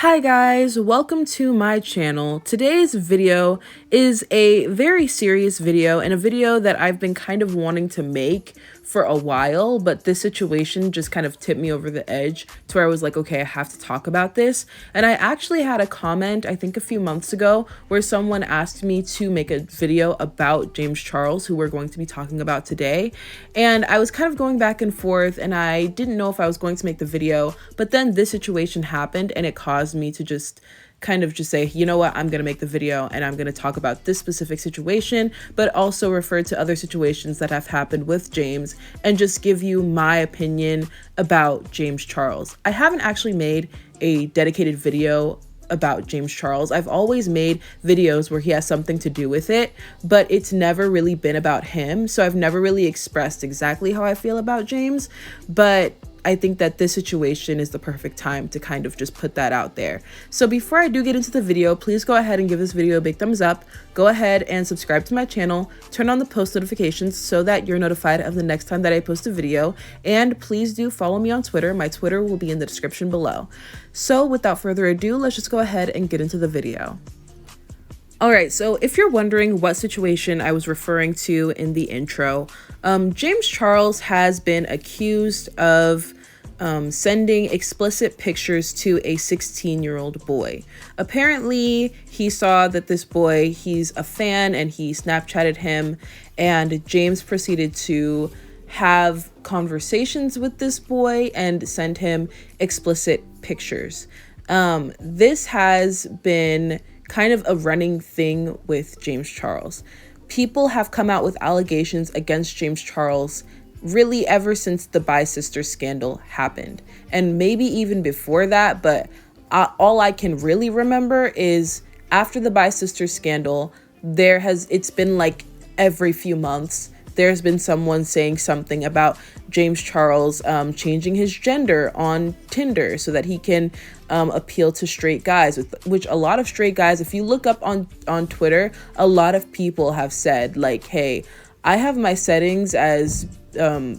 Hi guys, welcome to my channel. Today's video is a very serious video and a video that I've been kind of wanting to make for a while, but this situation just kind of tipped me over the edge to where I was like, okay, I have to talk about this. And I actually had a comment, I think a few months ago, where someone asked me to make a video about James Charles, who we're going to be talking about today. And I was kind of going back and forth and I didn't know if I was going to make the video, but then this situation happened and it caused me to just say, you know what, I'm going to make the video and I'm going to talk about this specific situation, but also refer to other situations that have happened with James and just give you my opinion about James Charles. I haven't actually made a dedicated video about James Charles. I've always made videos where he has something to do with it, but it's never really been about him. So I've never really expressed exactly how I feel about James, but I think that this situation is the perfect time to kind of just put that out there. So before I do get into the video, please go ahead and give this video a big thumbs up. Go ahead and subscribe to my channel, turn on the post notifications so that you're notified of the next time that I post a video. And please do follow me on Twitter. My Twitter will be in the description below. So without further ado, let's just go ahead and get into the video. All right, so if you're wondering what situation I was referring to in the intro, James Charles has been accused of sending explicit pictures to a 16-year-old boy. Apparently, he saw that this boy, he's a fan and he Snapchatted him, and James proceeded to have conversations with this boy and send him explicit pictures. This has been kind of a running thing with James Charles. People have come out with allegations against James Charles really ever since the Bi Sister scandal happened, and maybe even before that, but all I can really remember is after the Bi Sister scandal, it's been like every few months there's been someone saying something about James Charles changing his gender on Tinder so that he can appeal to straight guys, which a lot of straight guys, if you look up on Twitter, a lot of people have said like, hey, I have my settings as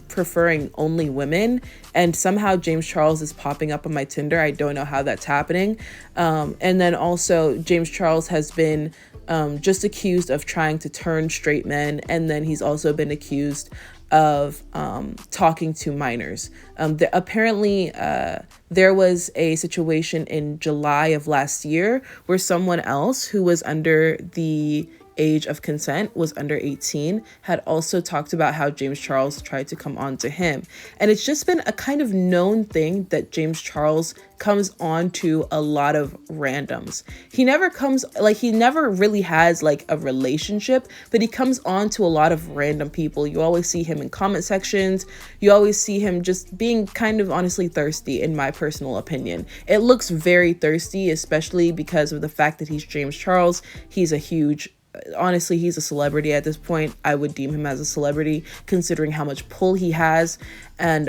preferring only women, and somehow James Charles is popping up on my Tinder. I don't know how that's happening. And then also James Charles has been just accused of trying to turn straight men, and then he's also been accused of talking to minors. Apparently, there was a situation in July of last year where someone else who was under the age of consent, was under 18, had also talked about how James Charles tried to come on to him. And it's just been a kind of known thing that James Charles comes on to a lot of randoms. He never really has like a relationship, but he comes on to a lot of random people. You always see him in comment sections. You always see him just being kind of honestly thirsty, in my personal opinion. It looks very thirsty, especially because of the fact that he's James Charles. Honestly, he's a celebrity at this point. I would deem him as a celebrity considering how much pull he has. And,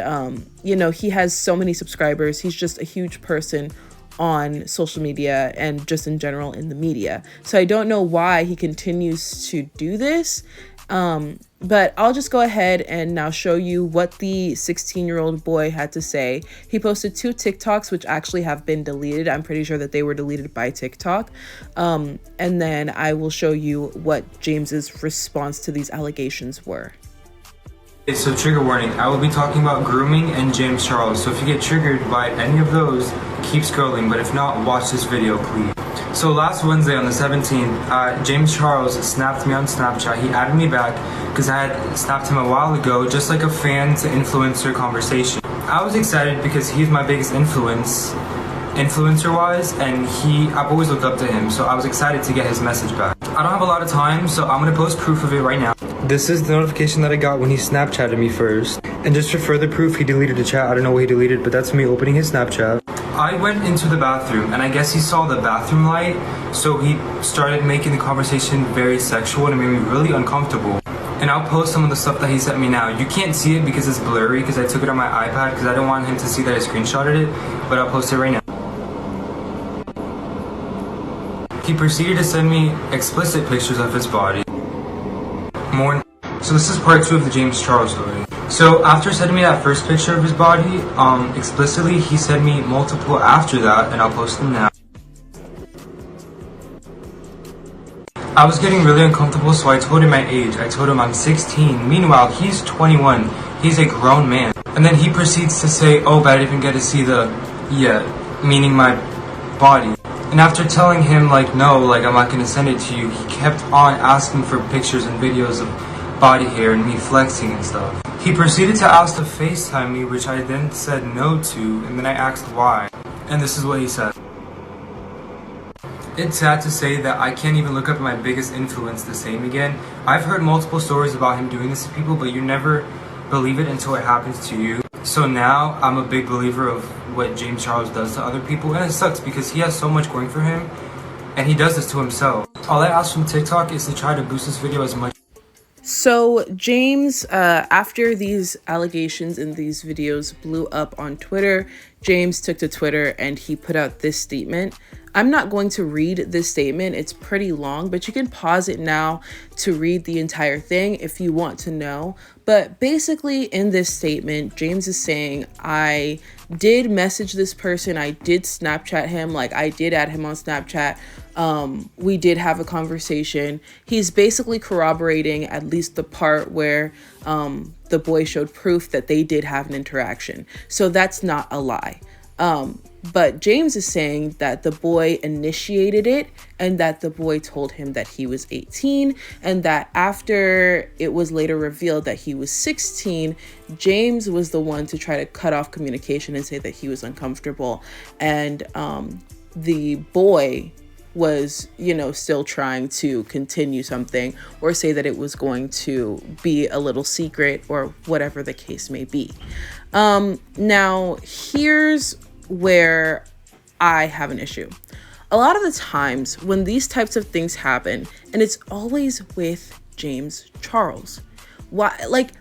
he has so many subscribers. He's just a huge person on social media and just in general in the media. So I don't know why he continues to do this. But I'll just go ahead and now show you what the 16-year-old boy had to say. He posted 2 TikToks, which actually have been deleted. I'm pretty sure that they were deleted by TikTok. And then I will show you what James's response to these allegations were. Okay, so trigger warning, I will be talking about grooming and James Charles. So if you get triggered by any of those, keep scrolling, but if not, watch this video, please. So last Wednesday on the 17th, James Charles snapped me on Snapchat. He added me back because I had snapped him a while ago, just like a fan to influencer conversation. I was excited because he's my biggest influencer-wise, and I've always looked up to him, so I was excited to get his message back. I don't have a lot of time, so I'm gonna post proof of it right now. This is the notification that I got when he Snapchatted me first. And just for further proof, he deleted the chat. I don't know what he deleted, but that's me opening his Snapchat. I went into the bathroom, and I guess he saw the bathroom light, so he started making the conversation very sexual, and it made me really uncomfortable. And I'll post some of the stuff that he sent me now. You can't see it because it's blurry, because I took it on my iPad, because I don't want him to see that I screenshotted it, but I'll post it right now. He proceeded to send me explicit pictures of his body. So this is part 2 of the James Charles story. So after sending me that first picture of his body, explicitly, he sent me multiple after that, and I'll post them now. I was getting really uncomfortable, so I told him my age. I told him I'm 16. Meanwhile, he's 21. He's a grown man. And then he proceeds to say, oh, but I didn't even get to see the, meaning my body. And after telling him, like, no, like, I'm not going to send it to you, he kept on asking for pictures and videos of body hair and me flexing and stuff. He proceeded to ask to FaceTime me, which I then said no to, and then I asked why. And this is what he said. It's sad to say that I can't even look up my biggest influence the same again. I've heard multiple stories about him doing this to people, but you never believe it until it happens to you. So now I'm a big believer of what James Charles does to other people, and it sucks because he has so much going for him, and he does this to himself. All I ask from TikTok is to try to boost this video as much. So James, after these allegations and these videos blew up on Twitter, James took to Twitter and he put out this statement. I'm not going to read this statement. It's pretty long, but you can pause it now to read the entire thing if you want to know. But basically in this statement, James is saying, I did message this person. I did Snapchat him. Like, I did add him on Snapchat. We did have a conversation. He's basically corroborating at least the part where the boy showed proof that they did have an interaction. So that's not a lie. But James is saying that the boy initiated it and that the boy told him that he was 18 and that after it was later revealed that he was 16, James was the one to try to cut off communication and say that he was uncomfortable. And the boy was, still trying to continue something or say that it was going to be a little secret or whatever the case may be. Now, here's where I have an issue. A lot of the times when these types of things happen, and it's always with James Charles. Why? Like,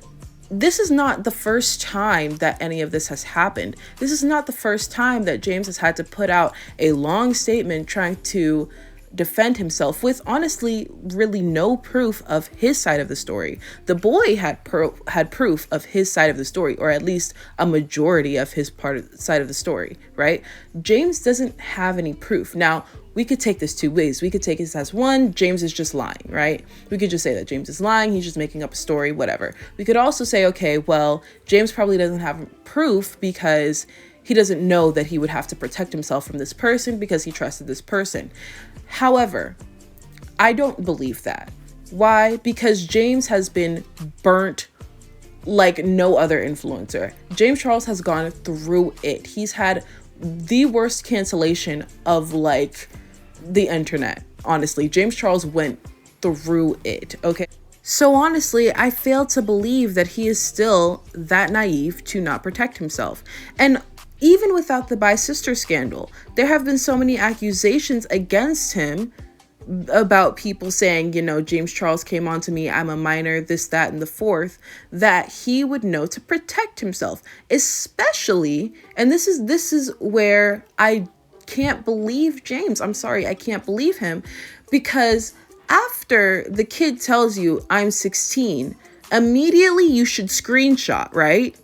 this is not the first time that any of this has happened. This is not the first time that James has had to put out a long statement trying to defend himself with honestly really no proof of his side of the story. The boy had proof of his side of the story, or at least a majority of his side of the story, right? James doesn't have any proof. Now, we could take this two ways. We could take this as one, James is just lying, right? We could just say that James is lying, he's just making up a story, whatever. We could also say, okay, well, James probably doesn't have proof because he doesn't know that he would have to protect himself from this person because he trusted this person. However, I don't believe that. Why? Because James has been burnt like no other influencer. James Charles has gone through it. He's had the worst cancellation of like the internet. Honestly, James Charles went through it. Okay. So honestly, I fail to believe that he is still that naive to not protect himself. And even without the bi-sister scandal, there have been so many accusations against him about people saying, James Charles came on to me, I'm a minor, this, that, and the fourth, that he would know to protect himself. Especially, and this is where I can't believe James. I'm sorry, I can't believe him, because after the kid tells you I'm 16, immediately you should screenshot, right?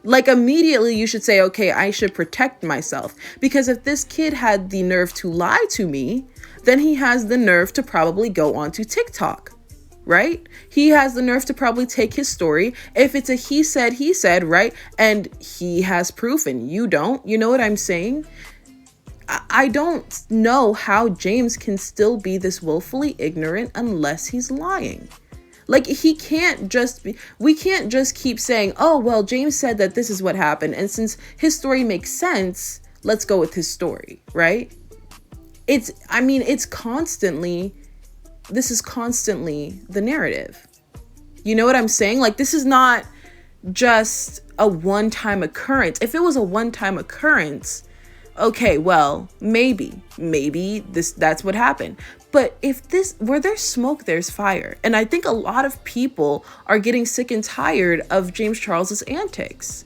Like, immediately you should say, okay, I should protect myself. Because if this kid had the nerve to lie to me, then he has the nerve to probably go onto TikTok, right? He has the nerve to probably take his story. If it's a he said, right? And he has proof and you don't, you know what I'm saying? I don't know how James can still be this willfully ignorant unless he's lying. Like, we can't just keep saying, oh, well, James said that this is what happened. And since his story makes sense, let's go with his story, right? This is constantly the narrative. You know what I'm saying? Like, this is not just a one-time occurrence. If it was a one-time occurrence, okay, well, maybe that's what happened. But where there's smoke, there's fire. And I think a lot of people are getting sick and tired of James Charles's antics.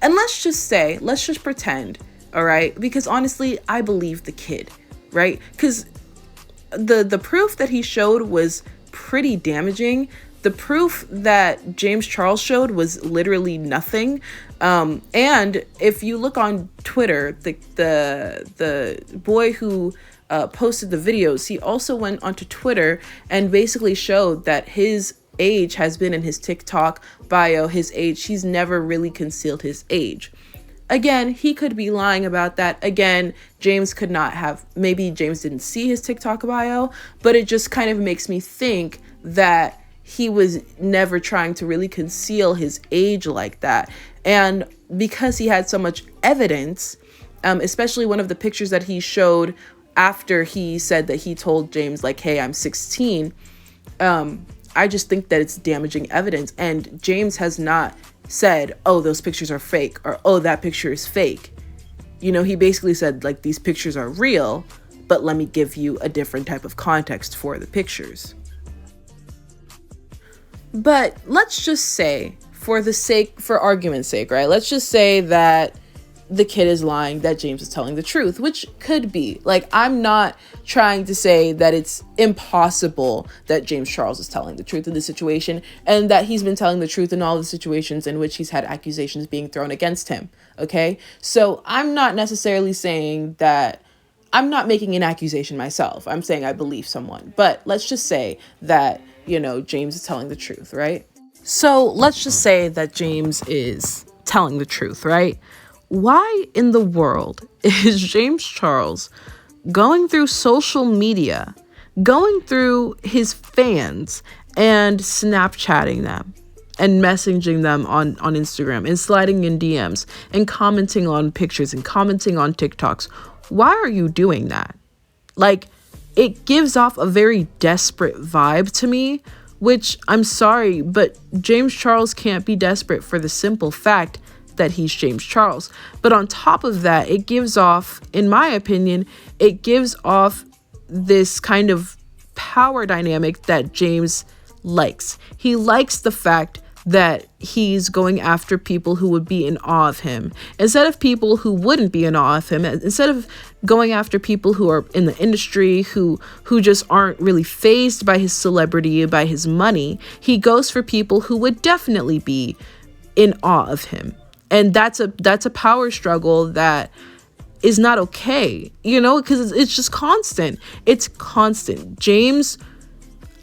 And let's just pretend, all right? Because honestly, I believe the kid, right? Because the proof that he showed was pretty damaging. The proof that James Charles showed was literally nothing. And if you look on Twitter, the boy who posted the videos, he also went onto Twitter and basically showed that his age has been in his TikTok bio, his age. He's never really concealed his age. Again, he could be lying about that. Again, James could not have, maybe James didn't see his TikTok bio, but it just kind of makes me think that he was never trying to really conceal his age like that. And because he had so much evidence, especially one of the pictures that he showed after he said that he told James, like, hey, I'm 16, I just think that it's damaging evidence. And James has not said, oh, those pictures are fake, or oh, that picture is fake. You know, he basically said, like, these pictures are real, but let me give you a different type of context for the pictures. But let's just say, for argument's sake, right? Let's just say that the kid is lying, that James is telling the truth, which could be. Like, I'm not trying to say that it's impossible that James Charles is telling the truth in this situation, and that he's been telling the truth in all the situations in which he's had accusations being thrown against him. Okay? So I'm not necessarily saying that, I'm not making an accusation myself. I'm saying I believe someone. But let's just say that, you know, James is telling the truth, right? So let's just say that James is telling the truth, right? Why in the world is James Charles going through social media, going through his fans and Snapchatting them and messaging them on Instagram and sliding in DMs and commenting on pictures and commenting on TikToks? Why are you doing that? Like, it gives off a very desperate vibe to me, which, I'm sorry, but James Charles can't be desperate for the simple fact that he's James Charles. But on top of that, it gives off, in my opinion, it gives off this kind of power dynamic that James likes. He likes the fact that he's going after people who would be in awe of him instead of people who wouldn't be in awe of him, instead of going after people who are in the industry, who just aren't really fazed by his celebrity, by his money. He goes for people who would definitely be in awe of him. And that's a power struggle that is not okay, you know, because it's just constant. It's constant.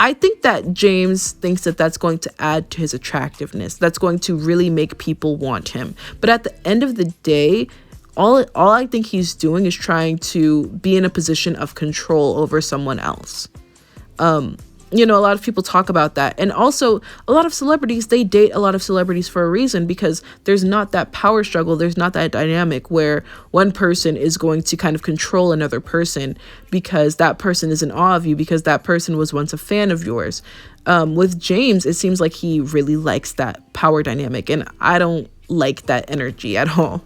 I think that James thinks that that's going to add to his attractiveness. That's going to really make people want him. But at the end of the day, all I think he's doing is trying to be in a position of control over someone else. You know, a lot of people talk about that. And also, a lot of celebrities, they date a lot of celebrities for a reason, because there's not that power struggle. There's not that dynamic where one person is going to kind of control another person because that person is in awe of you, because that person was once a fan of yours. With James, it seems like he really likes that power dynamic, and I don't like that energy at all.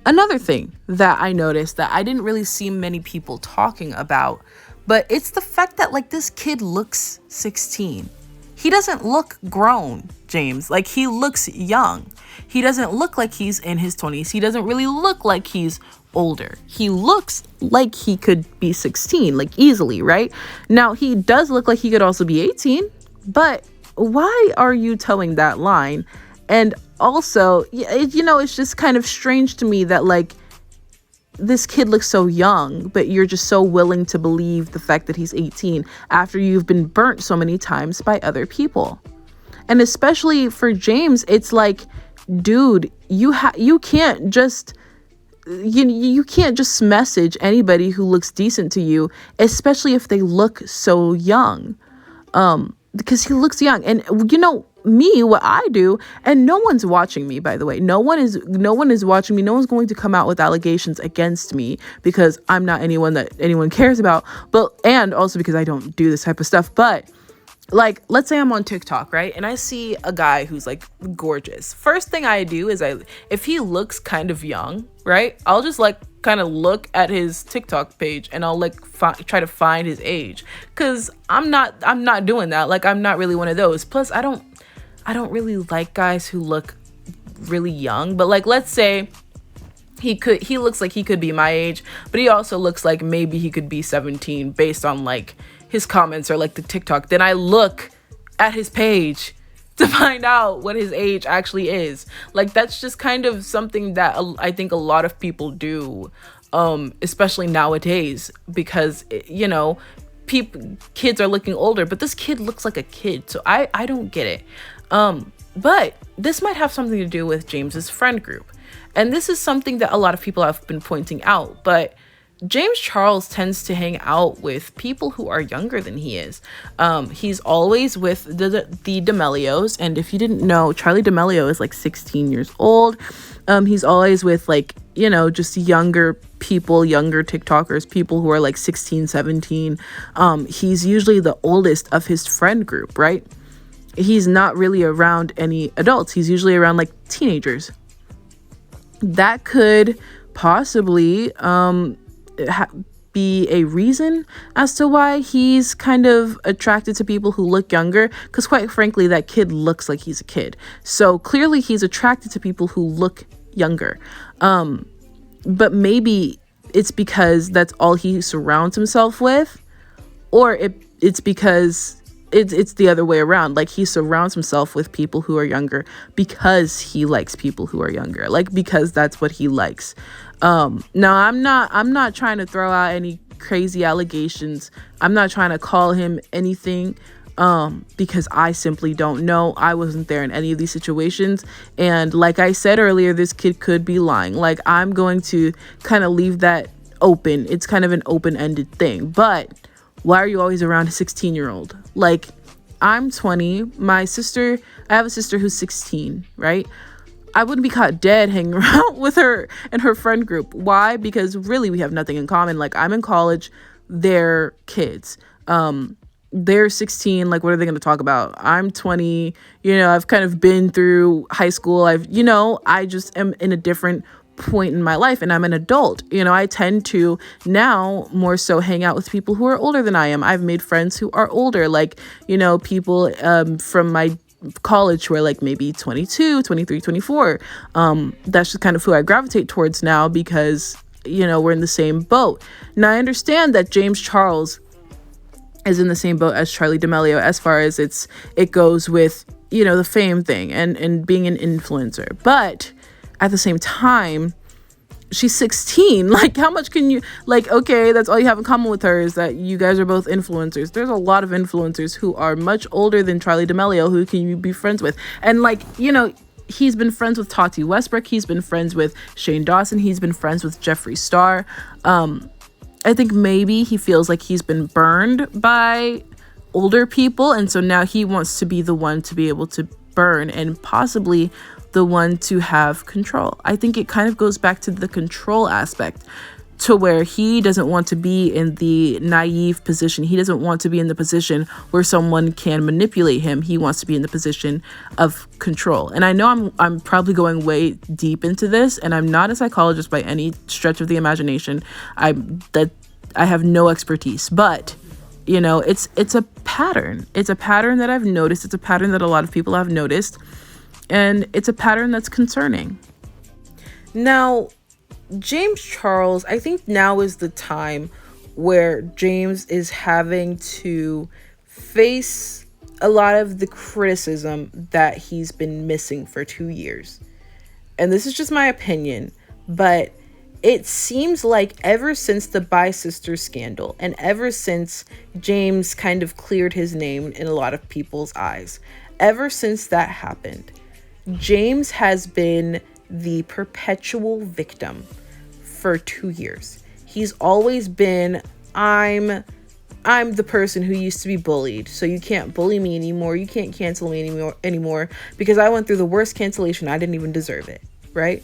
Another thing that I noticed that I didn't really see many people talking about, but it's the fact that, like, this kid looks 16. He doesn't look grown, James. Like, he looks young. He doesn't look like he's in his 20s. He doesn't really look like he's older. He looks like he could be 16, like, easily, right? Now, he does look like he could also be 18, but why are you towing that line? And also, you know, it's just kind of strange to me that, like, this kid looks so young, but you're just so willing to believe the fact that he's 18 after you've been burnt so many times by other people. And especially for James, it's like, dude, you can't just you can't just message anybody who looks decent to you, especially if they look so young. Because he looks young. And you know, me, what I do, and no one's watching me, by the way. No one is watching me. No one's going to come out with allegations against me because I'm not anyone that anyone cares about. And also because I don't do this type of stuff. But, like, let's say I'm on TikTok, right? And I see a guy who's, like, gorgeous. First thing I do is if he looks kind of young, right? I'll just, like, kind of look at his TikTok page and I'll, like, try to find his age. Cause I'm not doing that. Like, I'm not really one of those. Plus, I don't really like guys who look really young. But, like, let's say he looks like he could be my age, but he also looks like maybe he could be 17 based on, like, his comments or, like, the TikTok. Then I look at his page to find out what his age actually is. Like, that's just kind of something that I think a lot of people do, especially nowadays, because, you know, kids are looking older, but this kid looks like a kid. So I don't get it. But this might have something to do with James's friend group. And this is something that a lot of people have been pointing out, but James Charles tends to hang out with people who are younger than he is. He's always with the D'Amelios. And if you didn't know, Charlie D'Amelio is like 16 years old. He's always with, like, you know, just younger people, younger TikTokers, people who are like 16, 17. He's usually the oldest of his friend group, right? He's not really around any adults. He's usually around like teenagers. That could possibly be a reason as to why he's kind of attracted to people who look younger, because quite frankly, that kid looks like he's a kid. So clearly he's attracted to people who look younger. But maybe it's because that's all he surrounds himself with, or it's because it's the other way around. Like, he surrounds himself with people who are younger because he likes people who are younger, like, because that's what he likes. Now I'm not trying to throw out any crazy allegations. I'm not trying to call him anything, because I simply don't know. I wasn't there in any of these situations. And like I said earlier, this kid could be lying. Like, I'm going to kind of leave that open. It's kind of an open-ended thing. But why are you always around a 16-year-old? Like, I'm 20. I have a sister who's 16, right? I wouldn't be caught dead hanging around with her and her friend group. Why? Because really we have nothing in common. Like, I'm in college, they're kids. They're 16. Like, what are they going to talk about? I'm 20. You know, I've kind of been through high school. I just am in a different point in my life, and I'm an adult. You know, I tend to now more so hang out with people who are older than I am. I've made friends who are older, like, you know, people from my college who are like maybe 22, 23, 24. That's just kind of who I gravitate towards now, because, you know, we're in the same boat. Now, I understand that James Charles is in the same boat as Charlie D'Amelio as far as it goes with, you know, the fame thing and being an influencer. But at the same time, she's 16. Like, how much can you, like, okay, that's all you have in common with her is that you guys are both influencers. There's a lot of influencers who are much older than Charlie D'Amelio who can you be friends with. And, like, you know, he's been friends with Tati Westbrook. He's been friends with Shane Dawson. He's been friends with Jeffree Star. I think maybe he feels like he's been burned by older people. And so now he wants to be the one to be able to burn and possibly the one to have control. I think it kind of goes back to the control aspect, to where he doesn't want to be in the naive position. He doesn't want to be in the position where someone can manipulate him. He wants to be in the position of control. And I know I'm probably going way deep into this, and I'm not a psychologist by any stretch of the imagination. I have no expertise, but you know, it's a pattern. It's a pattern that I've noticed. It's a pattern that a lot of people have noticed. And it's a pattern that's concerning. Now, James Charles, I think now is the time where James is having to face a lot of the criticism that he's been missing for 2 years. And this is just my opinion, but it seems like ever since the Bi Sister scandal and ever since James kind of cleared his name in a lot of people's eyes, ever since that happened, James has been the perpetual victim for 2 years. He's always been, I'm the person who used to be bullied, so you can't bully me anymore. You can't cancel me anymore because I went through the worst cancellation. I didn't even deserve it, right?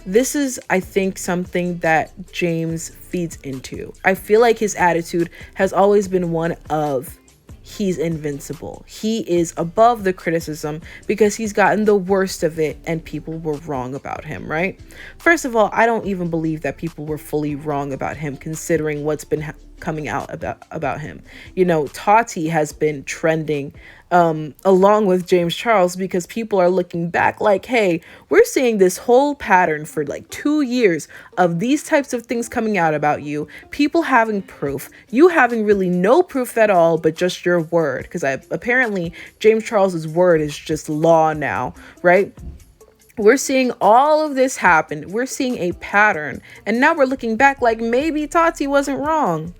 This is, I think, something that James feeds into. I feel like his attitude has always been one of, he's invincible. He is above the criticism because he's gotten the worst of it and people were wrong about him, right? First of all, I don't even believe that people were fully wrong about him considering what's been coming out about him. You know, Tati has been trending along with James Charles, because people are looking back like, hey, we're seeing this whole pattern for like 2 years of these types of things coming out about you, people having proof, you having really no proof at all, but just your word, because apparently James Charles's word is just law now, right? We're seeing all of this happen. We're seeing a pattern. And now we're looking back like maybe Tati wasn't wrong.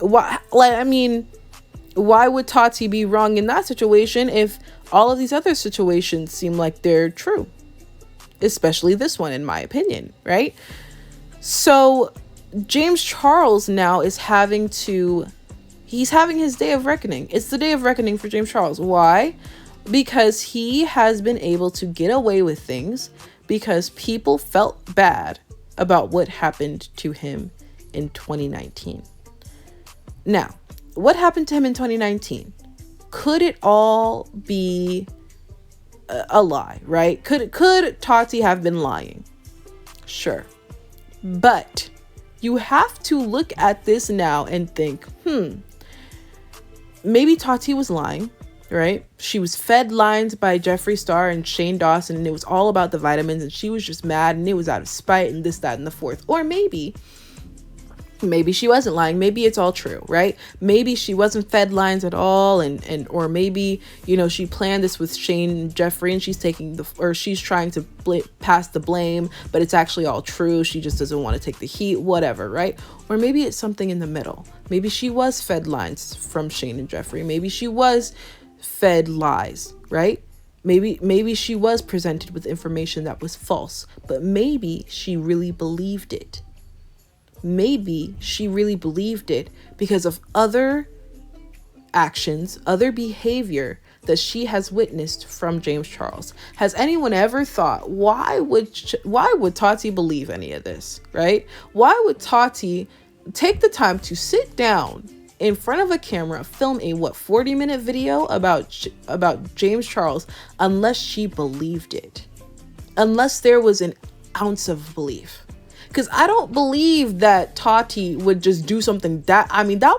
Why? Like, I mean, why would Tati be wrong in that situation if all of these other situations seem like they're true? Especially this one, in my opinion, right? So James Charles now is he's having his day of reckoning. It's the day of reckoning for James Charles. Why? Because he has been able to get away with things because people felt bad about what happened to him in 2019. Now, what happened to him in 2019? Could it all be a lie, right? Could Tati have been lying? Sure. But you have to look at this now and think, maybe Tati was lying. Right? She was fed lines by Jeffree Star and Shane Dawson, and it was all about the vitamins, and she was just mad, and it was out of spite, and this, that, and the fourth. Or maybe she wasn't lying. Maybe it's all true, right? Maybe she wasn't fed lines at all, or maybe, she planned this with Shane and Jeffree, and she's trying to pass the blame, but it's actually all true. She just doesn't want to take the heat, whatever, right? Or maybe it's something in the middle. Maybe she was fed lines from Shane and Jeffree. Maybe she was fed lies, right? Maybe she was presented with information that was false, but maybe she really believed it. Maybe she really believed it because of other actions, other behavior that she has witnessed from James Charles. Has anyone ever thought, why would Tati believe any of this, right? Why would Tati take the time to sit down in front of a camera, film a 40-minute video about James Charles, unless she believed it, unless there was an ounce of belief? Because I don't believe that Tati would just do something that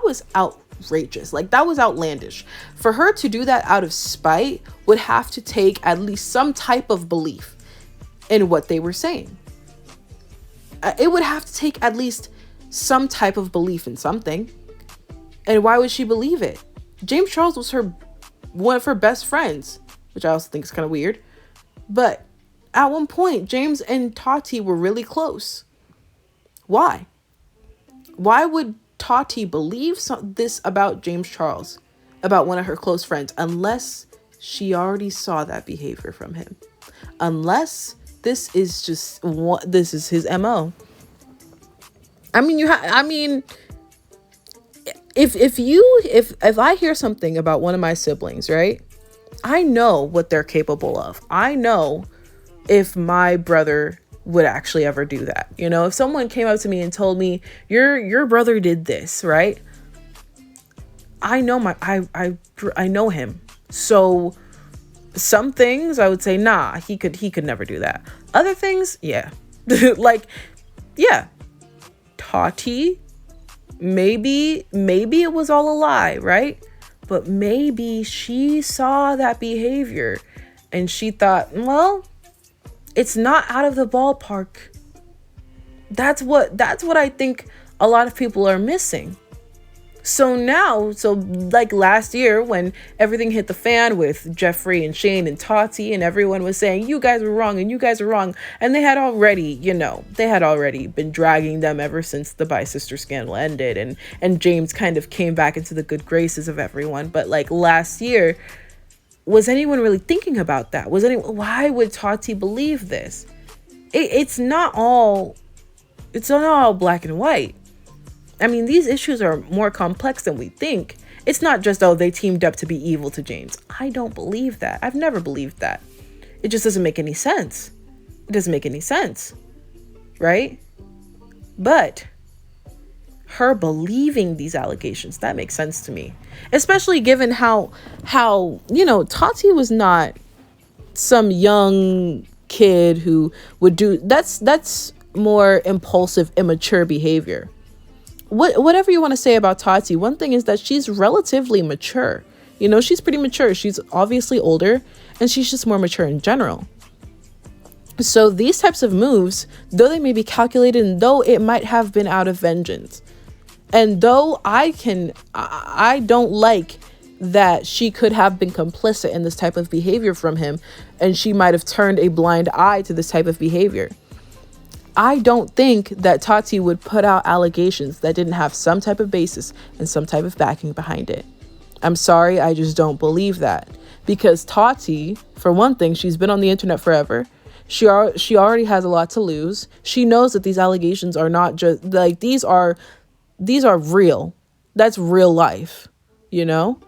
was outrageous. Like, that was outlandish. For her to do that out of spite would have to take at least some type of belief in what they were saying. It would have to take at least some type of belief in something. And why would she believe it? James Charles was one of her best friends, which I also think is kind of weird. But at one point, James and Tati were really close. Why? Why would Tati believe this about James Charles, about one of her close friends, unless she already saw that behavior from him? Unless this is his MO. If I hear something about one of my siblings, right? I know what they're capable of. I know if my brother would actually ever do that. If someone came up to me and told me, your brother did this, right? I know I know him. So some things I would say, nah, he could never do that. Other things, yeah. Tati, maybe it was all a lie, right? But maybe she saw that behavior and she thought, well, it's not out of the ballpark. That's what I think a lot of people are missing. So like last year when everything hit the fan with Jeffree and Shane and Tati, and everyone was saying, you guys were wrong and you guys are wrong. And they had already been dragging them ever since the bi-sister scandal ended. And James kind of came back into the good graces of everyone. But like last year, was anyone really thinking about that? Why would Tati believe this? It's not all black and white. These issues are more complex than we think. It's not just, they teamed up to be evil to James. I don't believe that. I've never believed that. It just doesn't make any sense. It doesn't make any sense, right? But her believing these allegations, that makes sense to me. Especially given how Tati was not some young kid who would do, that's more impulsive, immature behavior. Whatever you want to say about Tati, one thing is that she's relatively mature. You know, she's pretty mature. She's obviously older, and she's just more mature in general. So these types of moves, though they may be calculated, and though it might have been out of vengeance, and though I don't like that she could have been complicit in this type of behavior from him, and she might have turned a blind eye to this type of behavior, I don't think that Tati would put out allegations that didn't have some type of basis and some type of backing behind it. I'm sorry, I just don't believe that. Because Tati, for one thing, she's been on the internet forever. She already has a lot to lose. She knows that these allegations are not just like, these are real. That's real life, you know?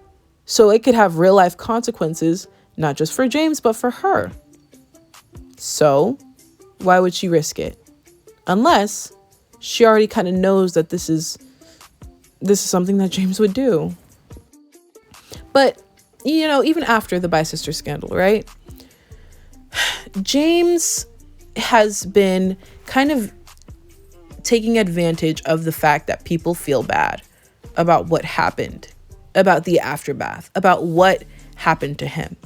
So it could have real life consequences, not just for James, but for her. So why would she risk it? Unless she already kind of knows that this is something that James would do. But, you know, even after the Bi-Sister scandal, right? James has been kind of taking advantage of the fact that people feel bad about what happened, about the aftermath, about what happened to him.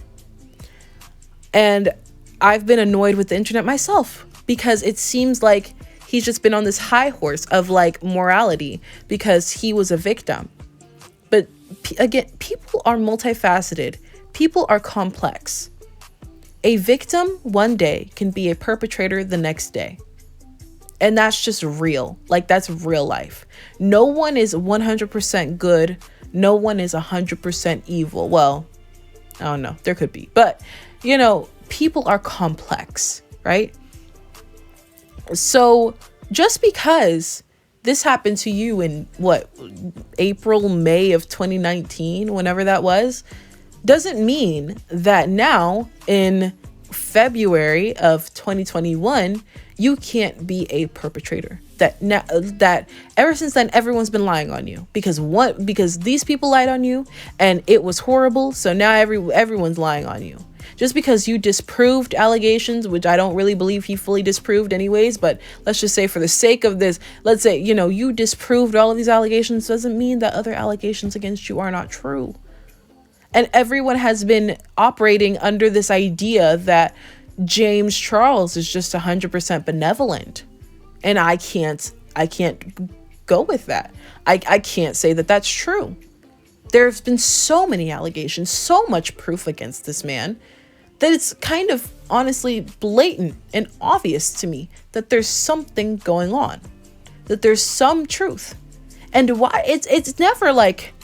And I've been annoyed with the internet myself because it seems like he's just been on this high horse of like morality because he was a victim. But again, people are multifaceted. People are complex. A victim one day can be a perpetrator the next day. And that's just real. Like, that's real life. No one is 100% good. No one is 100% evil. Well, I don't know. There could be. But, you know, people are complex, right? So just because this happened to you in April, May of 2019, whenever that was, doesn't mean that now in February of 2021, you can't be a perpetrator. That ever since then, everyone's been lying on you because these people lied on you and it was horrible. So now everyone's lying on you. Just because you disproved allegations, which I don't really believe he fully disproved anyways, but let's just say for the sake of this, let's say, you know, you disproved all of these allegations, doesn't mean that other allegations against you are not true. And everyone has been operating under this idea that James Charles is just 100% benevolent. And I can't go with that. I can't say that that's true. There's been so many allegations, so much proof against this man that it's kind of honestly blatant and obvious to me that there's something going on, that there's some truth. And why it's never like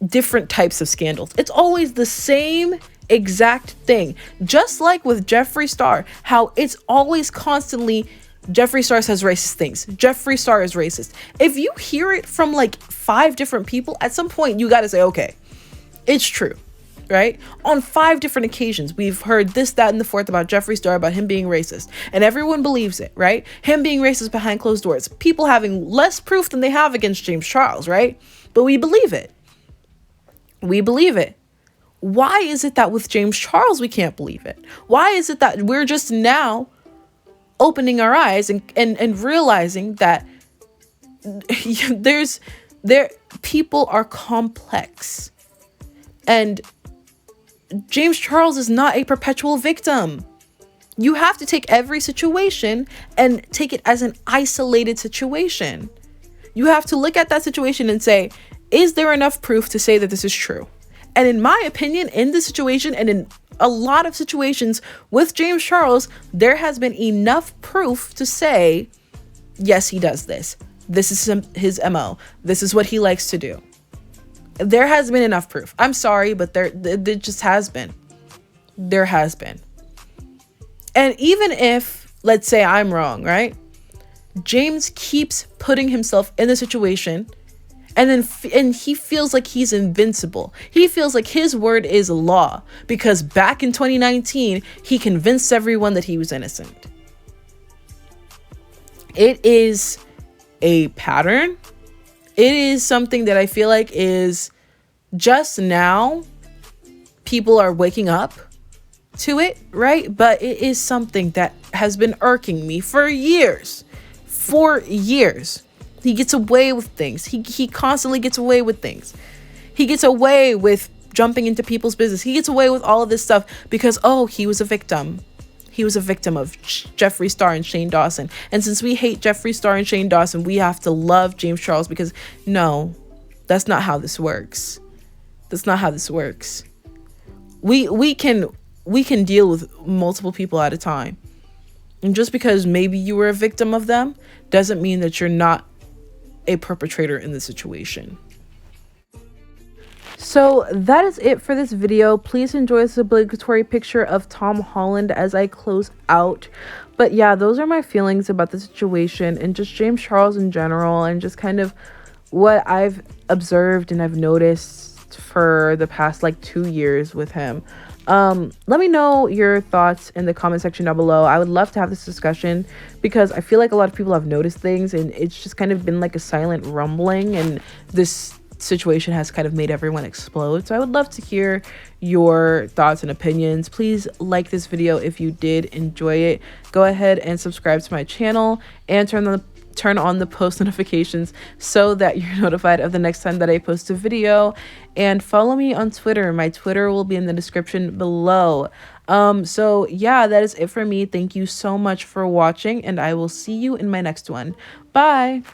different types of scandals. It's always the same exact thing. Just like with Jeffree Star, how it's always constantly Jeffree Star says racist things. Jeffree Star is racist. If you hear it from like 5 different people, at some point you got to say, okay, it's true, right? On 5 different occasions, we've heard this, that, and the fourth about Jeffree Star, about him being racist. And everyone believes it, right? Him being racist behind closed doors. People having less proof than they have against James Charles, right? But we believe it. We believe it. Why is it that with James Charles we can't believe it? Why is it that we're just now opening our eyes and realizing that people are complex, and James Charles is not a perpetual victim. You have to take every situation and take it as an isolated situation. You have to look at that situation and say, is there enough proof to say that this is true? And in my opinion, in this situation and in a lot of situations with James Charles, there has been enough proof to say, yes, he does this. This is his MO. This is what he likes to do. There has been enough proof. I'm sorry, but there just has been. There has been. And even if, let's say I'm wrong, right? James keeps putting himself in the situation, and he feels like he's invincible. He feels like his word is law because back in 2019, he convinced everyone that he was innocent. It is a pattern. It is something that I feel like is just now people are waking up to it, right? But it is something that has been irking me for years. For years. He gets away with things. He constantly gets away with things. He gets away with jumping into people's business. He gets away with all of this stuff because, oh, he was a victim. He was a victim of Jeffree Star and Shane Dawson. And since we hate Jeffree Star and Shane Dawson, we have to love James Charles, because no, that's not how this works. That's not how this works. We can deal with multiple people at a time. And just because maybe you were a victim of them doesn't mean that you're not a perpetrator in the situation. So that is it for this video. Please enjoy this obligatory picture of Tom Holland as I close out. But yeah, those are my feelings about the situation and just James Charles in general, and just kind of what I've observed and I've noticed for the past like 2 years with him. Let me know your thoughts in the comment section down below. I would love to have this discussion because I feel like a lot of people have noticed things, and it's just kind of been like a silent rumbling, and this situation has kind of made everyone explode. So I would love to hear your thoughts and opinions. Please like this video if you did enjoy it. Go ahead and subscribe to my channel and turn on the post notifications so that you're notified of the next time that I post a video. And follow me on Twitter. My Twitter will be in the description below. So yeah, that is it for me. Thank you so much for watching, and I will see you in my next one. Bye.